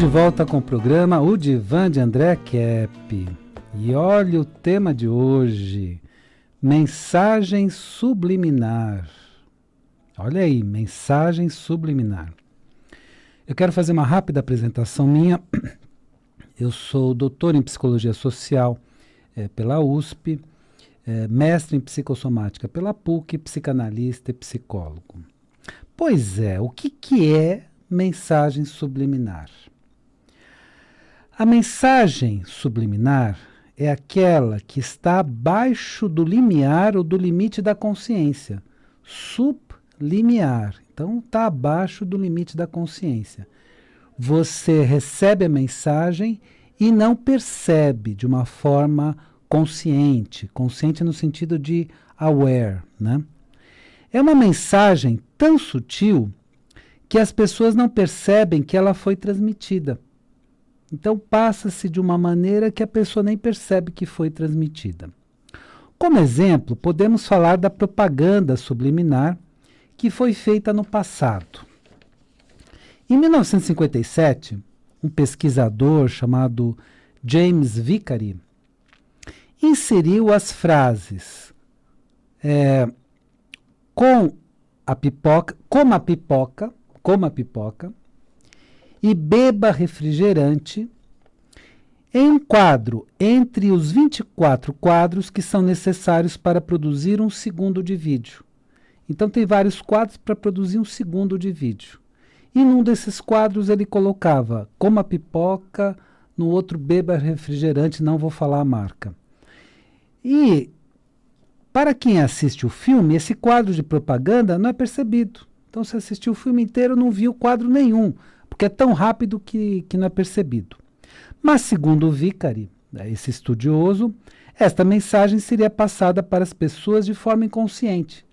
de volta com o programa O Divã de André Kepp. E olha o tema de hoje, mensagem subliminar. Olha aí, mensagem subliminar. Eu quero fazer uma rápida apresentação minha. Eu sou doutor em psicologia social pela USP, mestre em psicossomática pela PUC, psicanalista e psicólogo. Pois é, o que é mensagem subliminar? A mensagem subliminar é aquela que está abaixo do limiar ou do limite da consciência. Sublimiar. Então, está abaixo do limite da consciência. Você recebe a mensagem e não percebe de uma forma consciente. Consciente no sentido de aware, né? É uma mensagem tão sutil que as pessoas não percebem que ela foi transmitida. Então, passa-se de uma maneira que a pessoa nem percebe que foi transmitida. Como exemplo, podemos falar da propaganda subliminar que foi feita no passado. Em 1957, um pesquisador chamado James Vicary inseriu as frases coma pipoca e beba refrigerante em um quadro entre os 24 quadros que são necessários para produzir um segundo de vídeo. Então tem vários quadros para produzir um segundo de vídeo. E num desses quadros ele colocava coma pipoca, no outro beba refrigerante, não vou falar a marca. E para quem assiste o filme, esse quadro de propaganda não é percebido. Então se assistiu o filme inteiro não viu quadro nenhum, porque é tão rápido que não é percebido. Mas, segundo o Vicary, esse estudioso, esta mensagem seria passada para as pessoas de forma inconsciente.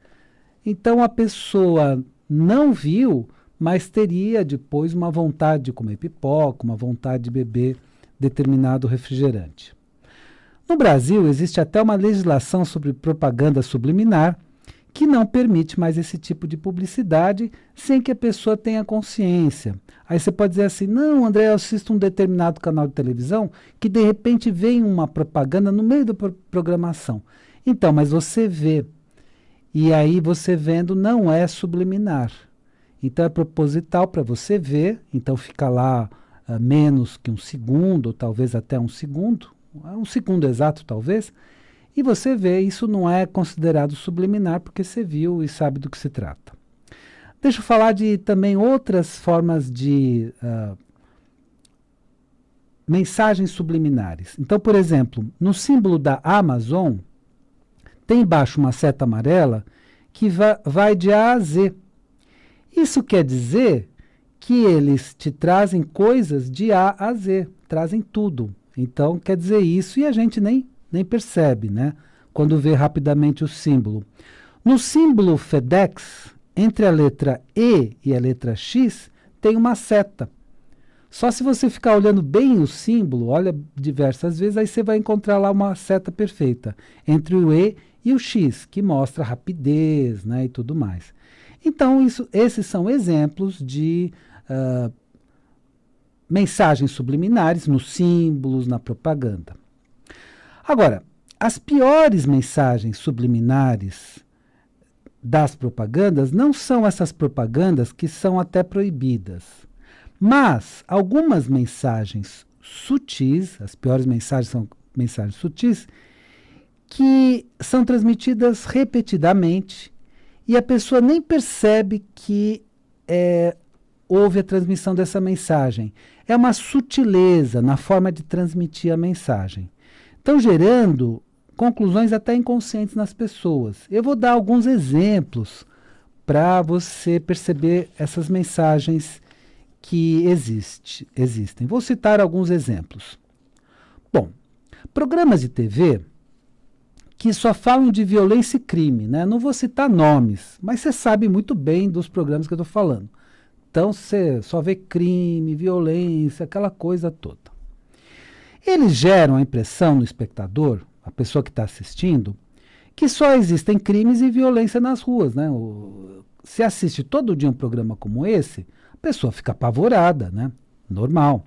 Então, a pessoa não viu, mas teria depois uma vontade de comer pipoca, uma vontade de beber determinado refrigerante. No Brasil, existe até uma legislação sobre propaganda subliminar, que não permite mais esse tipo de publicidade sem que a pessoa tenha consciência. Aí você pode dizer assim, não, André, eu assisto um determinado canal de televisão que de repente vem uma propaganda no meio da programação. Então, mas você vê. E aí você vendo não é subliminar. Então é proposital para você ver, então fica lá menos que um segundo, ou talvez até um segundo exato talvez, e você vê, isso não é considerado subliminar, porque você viu e sabe do que se trata. Deixa eu falar de também outras formas de mensagens subliminares. Então, por exemplo, no símbolo da Amazon, tem embaixo uma seta amarela que vai de A a Z. Isso quer dizer que eles te trazem coisas de A a Z, trazem tudo. Então, quer dizer isso e a gente nem percebe, né? Quando vê rapidamente o símbolo. No símbolo FedEx, entre a letra E e a letra X, tem uma seta. Só se você ficar olhando bem o símbolo, olha diversas vezes, aí você vai encontrar lá uma seta perfeita entre o E e o X, que mostra rapidez, né, e tudo mais. Então, esses são exemplos de mensagens subliminares nos símbolos, na propaganda. Agora, as piores mensagens subliminares das propagandas não são essas propagandas que são até proibidas, mas algumas mensagens sutis, as piores mensagens são mensagens sutis, que são transmitidas repetidamente e a pessoa nem percebe que houve a transmissão dessa mensagem. É uma sutileza na forma de transmitir a mensagem. Então, gerando conclusões até inconscientes nas pessoas. Eu vou dar alguns exemplos para você perceber essas mensagens que existem. Vou citar alguns exemplos. Bom, programas de TV que só falam de violência e crime, né? Não vou citar nomes, mas você sabe muito bem dos programas que eu estou falando. Então, você só vê crime, violência, aquela coisa toda. Eles geram a impressão no espectador, a pessoa que está assistindo, que só existem crimes e violência nas ruas, né? Se assiste todo dia um programa como esse, a pessoa fica apavorada, né? Normal.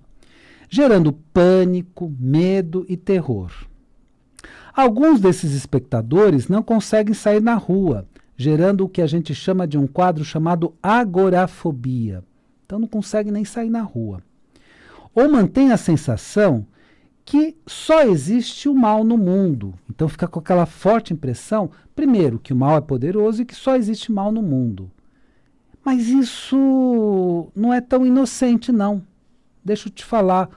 gerando pânico, medo e terror. Alguns desses espectadores não conseguem sair na rua, gerando o que a gente chama de um quadro chamado agorafobia. Então não conseguem nem sair na rua. Ou mantém a sensação que só existe o mal no mundo. Então fica com aquela forte impressão, primeiro, que o mal é poderoso e que só existe mal no mundo. Mas isso não é tão inocente, não. Deixa eu te falar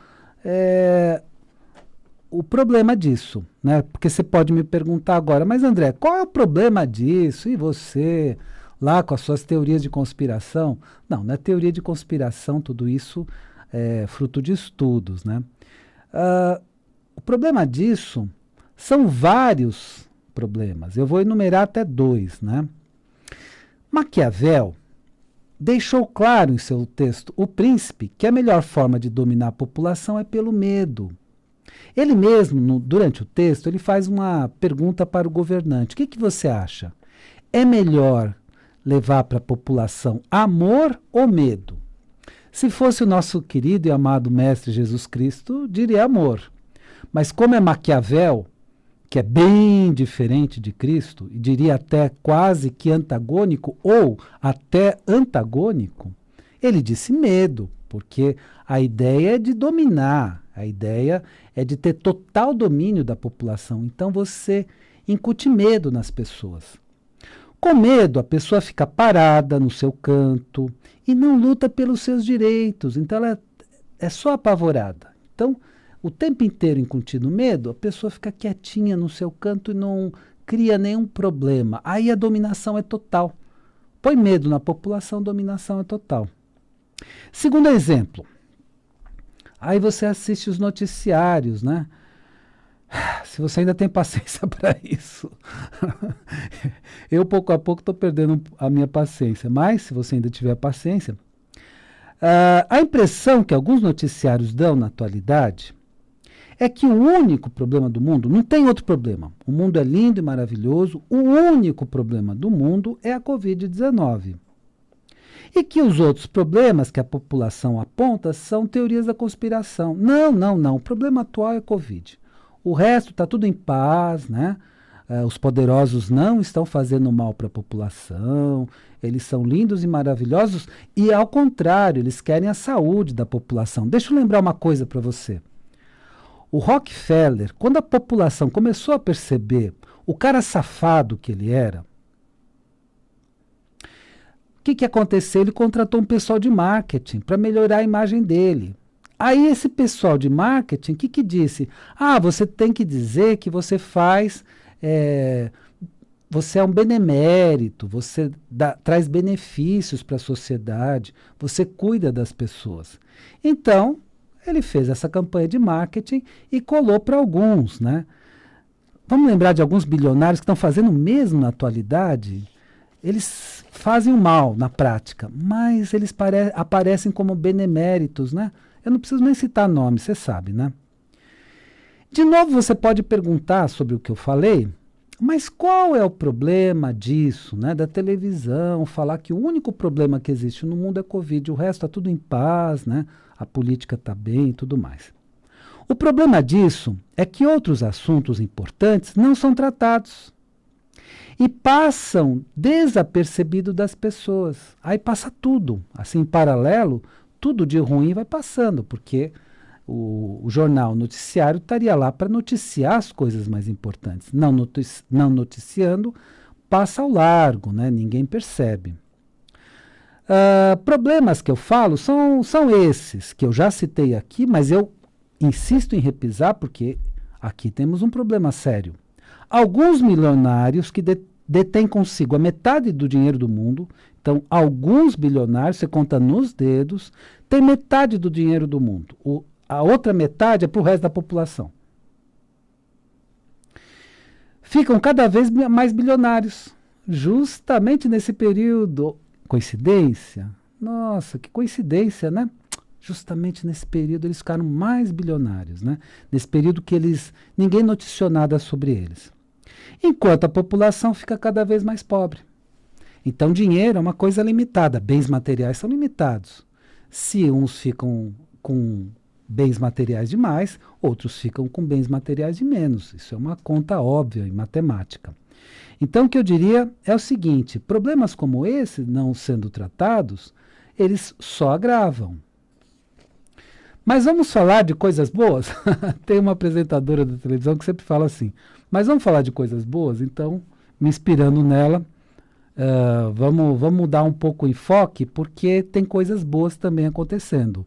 o problema disso, né? Porque você pode me perguntar agora, mas André, qual é o problema disso? E você, lá com as suas teorias de conspiração? Não, não é teoria de conspiração, tudo isso é fruto de estudos, né? O problema disso são vários problemas. Eu vou enumerar até 2, né? Maquiavel deixou claro em seu texto O Príncipe que a melhor forma de dominar a população é pelo medo. Ele mesmo, durante o texto, ele faz uma pergunta para o governante. O que você acha? É melhor levar para a população amor ou medo? Se fosse o nosso querido e amado Mestre Jesus Cristo, diria amor. Mas como é Maquiavel, que é bem diferente de Cristo, e diria até quase que antagônico ou até antagônico, ele disse medo, porque a ideia é de dominar, a ideia é de ter total domínio da população. Então você incute medo nas pessoas. Com medo, a pessoa fica parada no seu canto e não luta pelos seus direitos. Então ela é só apavorada. Então, o tempo inteiro incutindo medo, a pessoa fica quietinha no seu canto e não cria nenhum problema. Aí a dominação é total. Põe medo na população, dominação é total. Segundo exemplo, aí você assiste os noticiários, né? Se você ainda tem paciência para isso. Eu, pouco a pouco, estou perdendo a minha paciência. Mas, se você ainda tiver paciência, a impressão que alguns noticiários dão na atualidade é que o único problema do mundo, não tem outro problema. O mundo é lindo e maravilhoso. O único problema do mundo é a Covid-19. E que os outros problemas que a população aponta são teorias da conspiração. Não. O problema atual é a Covid. O resto está tudo em paz, né? Os poderosos não estão fazendo mal para a população, eles são lindos e maravilhosos e, ao contrário, eles querem a saúde da população. Deixa eu lembrar uma coisa para você. O Rockefeller, quando a população começou a perceber o cara safado que ele era, o que aconteceu? Ele contratou um pessoal de marketing para melhorar a imagem dele. Aí esse pessoal de marketing, o que disse? Você tem que dizer que você faz, você é um benemérito, você traz benefícios para a sociedade, você cuida das pessoas. Então, ele fez essa campanha de marketing e colou para alguns, né? Vamos lembrar de alguns bilionários que estão fazendo o mesmo na atualidade? Eles fazem o mal na prática, mas eles aparecem como beneméritos, né? Eu não preciso nem citar nome, você sabe, né? De novo, você pode perguntar sobre o que eu falei, mas qual é o problema disso, né? Da televisão, falar que o único problema que existe no mundo é Covid, o resto está tudo em paz, né? A política está bem e tudo mais. O problema disso é que outros assuntos importantes não são tratados e passam desapercebidos das pessoas. Aí passa tudo, assim, em paralelo, tudo de ruim vai passando, porque o jornal, o noticiário estaria lá para noticiar as coisas mais importantes. Não noticiando, passa ao largo, né? Ninguém percebe. Problemas que eu falo são esses, que eu já citei aqui, mas eu insisto em repisar porque aqui temos um problema sério. Alguns milionários que detêm consigo a metade do dinheiro do mundo, então alguns bilionários, você conta nos dedos, têm metade do dinheiro do mundo. A outra metade é para o resto da população. Ficam cada vez mais bilionários, justamente nesse período. Coincidência? Nossa, que coincidência, né? Justamente nesse período eles ficaram mais bilionários, né? Nesse período que ninguém noticiou nada sobre eles. Enquanto a população fica cada vez mais pobre. Então dinheiro é uma coisa limitada, bens materiais são limitados. Se uns ficam com bens materiais de mais, outros ficam com bens materiais de menos. Isso é uma conta óbvia em matemática. Então, o que eu diria é o seguinte: problemas como esse, não sendo tratados, eles só agravam. Mas vamos falar de coisas boas? Tem uma apresentadora da televisão que sempre fala assim, mas vamos falar de coisas boas? Então, me inspirando nela, vamos mudar um pouco o enfoque, porque tem coisas boas também acontecendo.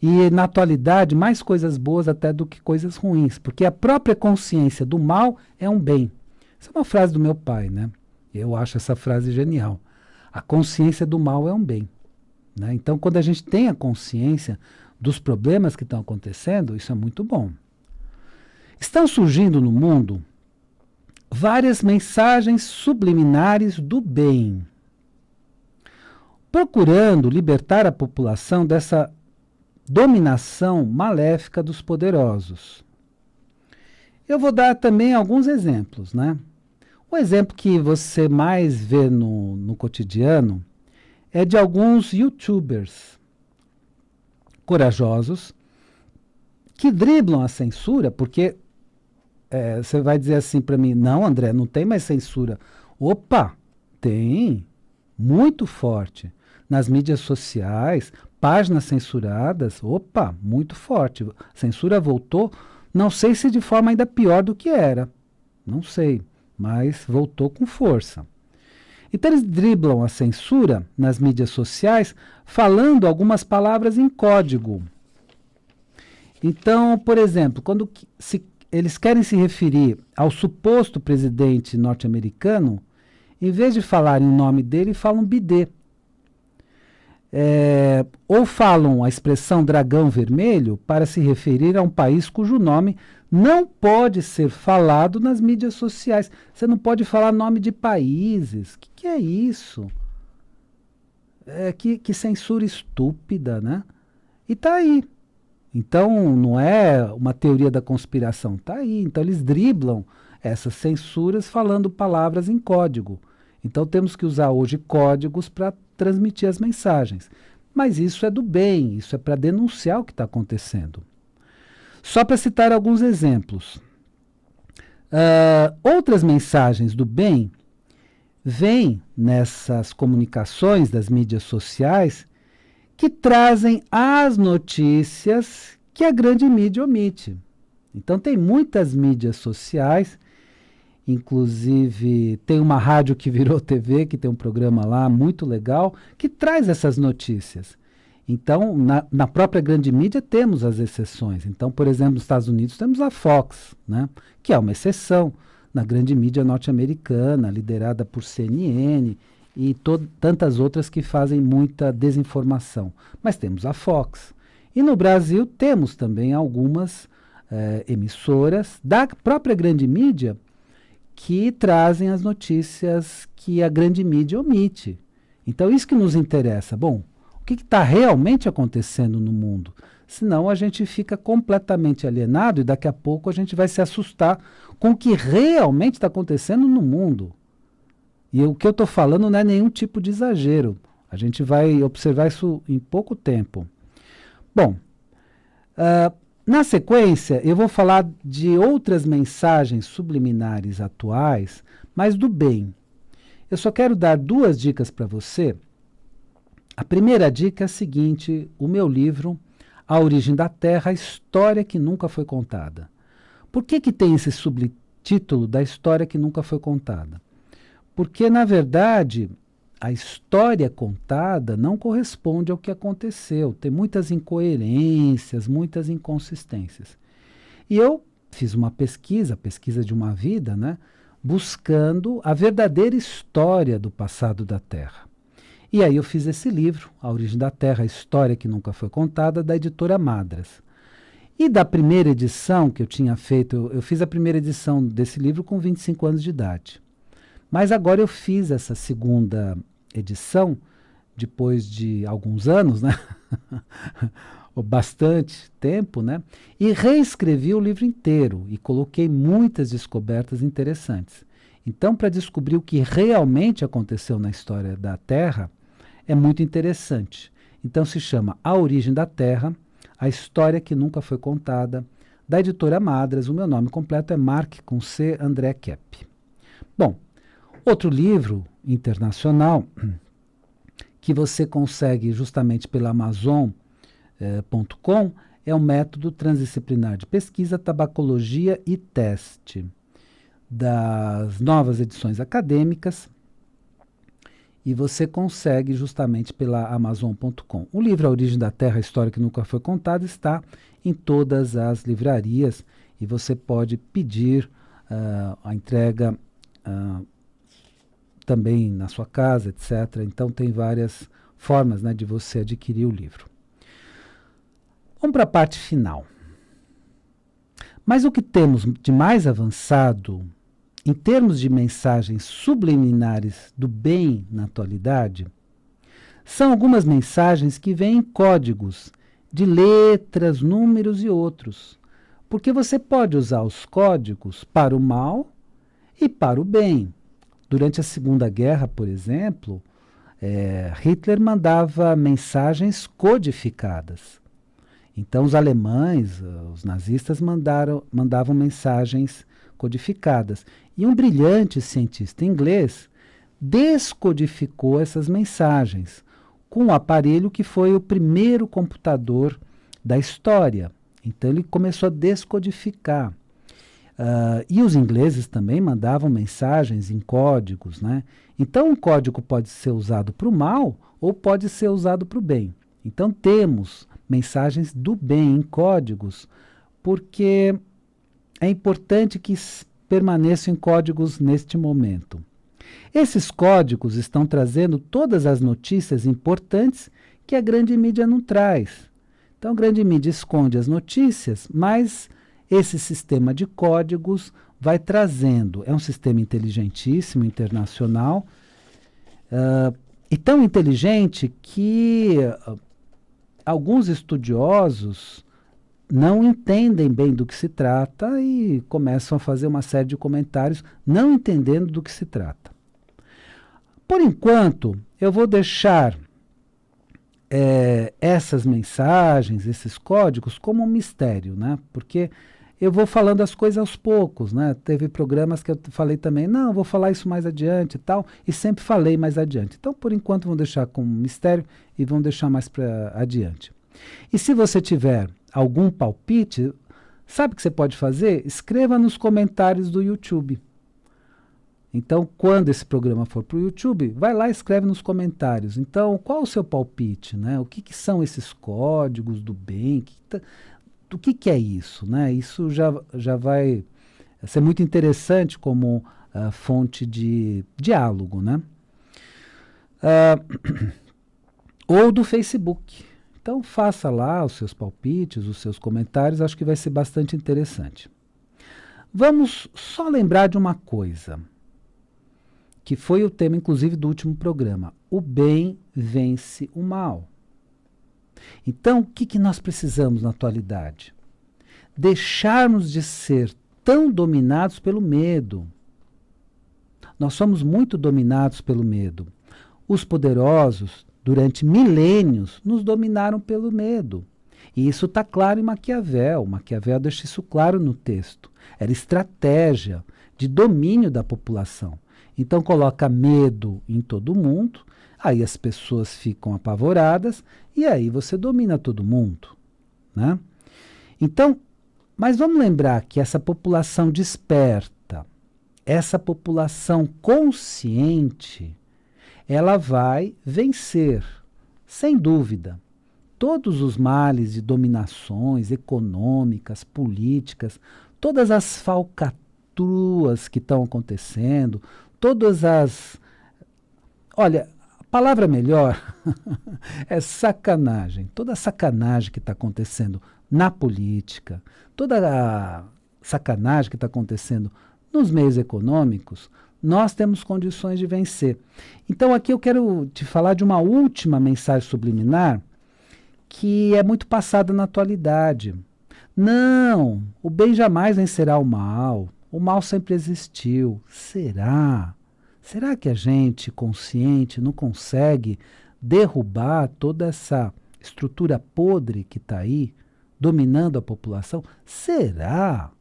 E, na atualidade, mais coisas boas até do que coisas ruins, porque a própria consciência do mal é um bem. Essa é uma frase do meu pai, né? Eu acho essa frase genial. A consciência do mal é um bem, né? Então, quando a gente tem a consciência dos problemas que estão acontecendo, isso é muito bom. Estão surgindo no mundo várias mensagens subliminares do bem, procurando libertar a população dessa dominação maléfica dos poderosos. Eu vou dar também alguns exemplos, né? O exemplo que você mais vê no cotidiano é de alguns YouTubers corajosos que driblam a censura, porque você vai dizer assim para mim, não, André, não tem mais censura. Opa, tem, muito forte. Nas mídias sociais, páginas censuradas, opa, muito forte. A censura voltou, não sei se de forma ainda pior do que era, não sei, mas voltou com força. Então eles driblam a censura nas mídias sociais falando algumas palavras em código. Então, por exemplo, quando eles querem se referir ao suposto presidente norte-americano, em vez de falarem o nome dele, falam bidê. Ou falam a expressão dragão vermelho para se referir a um país cujo nome não pode ser falado nas mídias sociais. Você não pode falar nome de países. O que é isso? Que censura estúpida, né? E está aí. Então, não é uma teoria da conspiração. Está aí. Então, eles driblam essas censuras falando palavras em código. Então, temos que usar hoje códigos para transmitir as mensagens. Mas isso é do bem, isso é para denunciar o que está acontecendo. Só para citar alguns exemplos. Outras mensagens do bem vêm nessas comunicações das mídias sociais que trazem as notícias que a grande mídia omite. Então tem muitas mídias sociais, inclusive tem uma rádio que virou TV, que tem um programa lá muito legal, que traz essas notícias. Então, na própria grande mídia temos as exceções. Então, por exemplo, nos Estados Unidos temos a Fox, né, que é uma exceção na grande mídia norte-americana, liderada por CNN e tantas outras que fazem muita desinformação. Mas temos a Fox. E no Brasil temos também algumas emissoras da própria grande mídia que trazem as notícias que a grande mídia omite. Então, isso que nos interessa. Bom, o que está realmente acontecendo no mundo? Senão a gente fica completamente alienado e daqui a pouco a gente vai se assustar com o que realmente está acontecendo no mundo. E o que eu estou falando não é nenhum tipo de exagero. A gente vai observar isso em pouco tempo. Bom, na sequência eu vou falar de outras mensagens subliminares atuais, mas do bem. Eu só quero dar 2 dicas para você. A primeira dica é a seguinte: o meu livro, A Origem da Terra, a História que Nunca Foi Contada. Por que tem esse subtítulo da História que Nunca Foi Contada? Porque, na verdade, a história contada não corresponde ao que aconteceu. Tem muitas incoerências, muitas inconsistências. E eu fiz uma pesquisa, pesquisa de uma vida, né, buscando a verdadeira história do passado da Terra. E aí eu fiz esse livro, A Origem da Terra, a História que Nunca Foi Contada, da editora Madras. E da primeira edição que eu tinha feito, eu fiz a primeira edição desse livro com 25 anos de idade. Mas agora eu fiz essa segunda edição, depois de alguns anos, né? Bastante tempo, né? E reescrevi o livro inteiro e coloquei muitas descobertas interessantes. Então, para descobrir o que realmente aconteceu na história da Terra, é muito interessante. Então se chama A Origem da Terra, A História que Nunca Foi Contada, da editora Madras. O meu nome completo é Mark com C. André Kepp. Bom, outro livro internacional que você consegue justamente pela Amazon.com é o Método Transdisciplinar de Pesquisa, Tabacologia e Teste, das Novas Edições Acadêmicas, e você consegue justamente pela Amazon.com. O livro A Origem da Terra, a História que Nunca Foi Contada, está em todas as livrarias e você pode pedir a entrega também na sua casa, etc. Então tem várias formas, né, de você adquirir o livro. Vamos para a parte final. Mas o que temos de mais avançado em termos de mensagens subliminares do bem na atualidade, são algumas mensagens que vêm em códigos de letras, números e outros. Porque você pode usar os códigos para o mal e para o bem. Durante a Segunda Guerra, por exemplo, Hitler mandava mensagens codificadas. Então os alemães, os nazistas, mandavam mensagens codificadas. E um brilhante cientista inglês descodificou essas mensagens com um aparelho que foi o primeiro computador da história. Então ele começou a descodificar. E os ingleses também mandavam mensagens em códigos, né? Então um código pode ser usado para o mal ou pode ser usado para o bem. Então temos mensagens do bem em códigos, porque é importante que permaneçam em códigos neste momento. Esses códigos estão trazendo todas as notícias importantes que a grande mídia não traz. Então, a grande mídia esconde as notícias, mas esse sistema de códigos vai trazendo. É um sistema inteligentíssimo, internacional, e tão inteligente que alguns estudiosos não entendem bem do que se trata e começam a fazer uma série de comentários não entendendo do que se trata. Por enquanto, eu vou deixar essas mensagens, esses códigos, como um mistério, né? Porque eu vou falando as coisas aos poucos, né? Teve programas que eu falei também, não, eu vou falar isso mais adiante e tal, e sempre falei mais adiante. Então, por enquanto, vamos deixar como mistério e vamos deixar mais para adiante. E se você tiver algum palpite, sabe o que você pode fazer? Escreva nos comentários do YouTube. Então, quando esse programa for para o YouTube, vai lá e escreve nos comentários. Então, qual o seu palpite, né? O que são esses códigos do bem? Do que é isso, né? Isso já vai ser muito interessante como fonte de diálogo, né? Ou do Facebook. Então, faça lá os seus palpites, os seus comentários, acho que vai ser bastante interessante. Vamos só lembrar de uma coisa, que foi o tema, inclusive, do último programa. O bem vence o mal. Então, o que nós precisamos na atualidade? Deixarmos de ser tão dominados pelo medo. Nós somos muito dominados pelo medo. Os poderosos, durante milênios, nos dominaram pelo medo. E isso está claro em Maquiavel. Maquiavel deixa isso claro no texto. Era estratégia de domínio da população. Então coloca medo em todo mundo, aí as pessoas ficam apavoradas e aí você domina todo mundo, né? Então, mas vamos lembrar que essa população desperta, essa população consciente, ela vai vencer, sem dúvida, todos os males de dominações econômicas, políticas, todas as falcatruas que estão acontecendo, todas as... Olha, a palavra melhor é sacanagem. Toda a sacanagem que está acontecendo na política, toda a sacanagem que está acontecendo nos meios econômicos, nós temos condições de vencer. Então aqui eu quero te falar de uma última mensagem subliminar que é muito passada na atualidade. Não, o bem jamais vencerá o mal. O mal sempre existiu. Será? Será que a gente, consciente, não consegue derrubar toda essa estrutura podre que está aí? dominando a população? Será?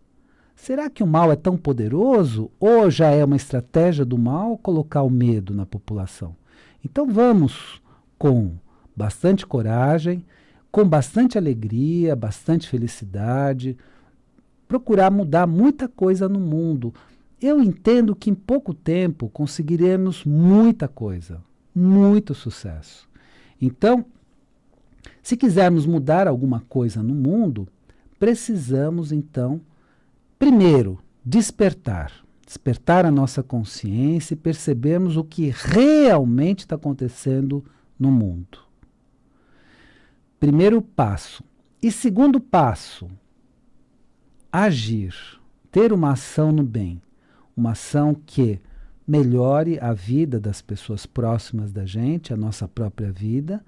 Será que o mal é tão poderoso? Ou já é uma estratégia do mal colocar o medo na população? Então vamos com bastante coragem, com bastante alegria, bastante felicidade, procurar mudar muita coisa no mundo. Eu entendo que em pouco tempo conseguiremos muita coisa, muito sucesso. Então, se quisermos mudar alguma coisa no mundo, precisamos então, primeiro, despertar a nossa consciência e percebermos o que realmente está acontecendo no mundo. Primeiro passo. E segundo passo, agir, ter uma ação no bem, uma ação que melhore a vida das pessoas próximas da gente, a nossa própria vida,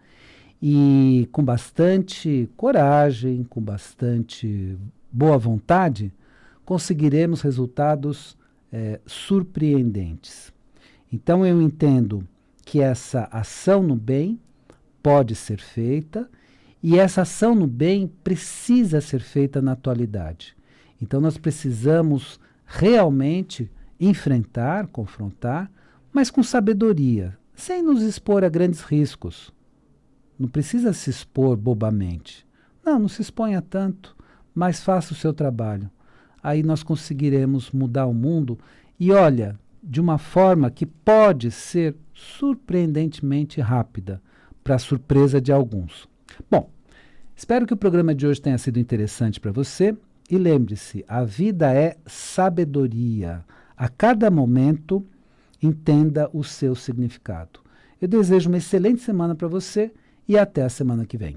e com bastante coragem, com bastante boa vontade, conseguiremos resultados surpreendentes. Então eu entendo que essa ação no bem pode ser feita e essa ação no bem precisa ser feita na atualidade. Então nós precisamos realmente enfrentar, confrontar, mas com sabedoria, sem nos expor a grandes riscos. Não precisa se expor bobamente. Não se exponha tanto, mas faça o seu trabalho. Aí nós conseguiremos mudar o mundo e olha, de uma forma que pode ser surpreendentemente rápida, para a surpresa de alguns. Bom, espero que o programa de hoje tenha sido interessante para você e lembre-se, a vida é sabedoria. A cada momento, entenda o seu significado. Eu desejo uma excelente semana para você e até a semana que vem.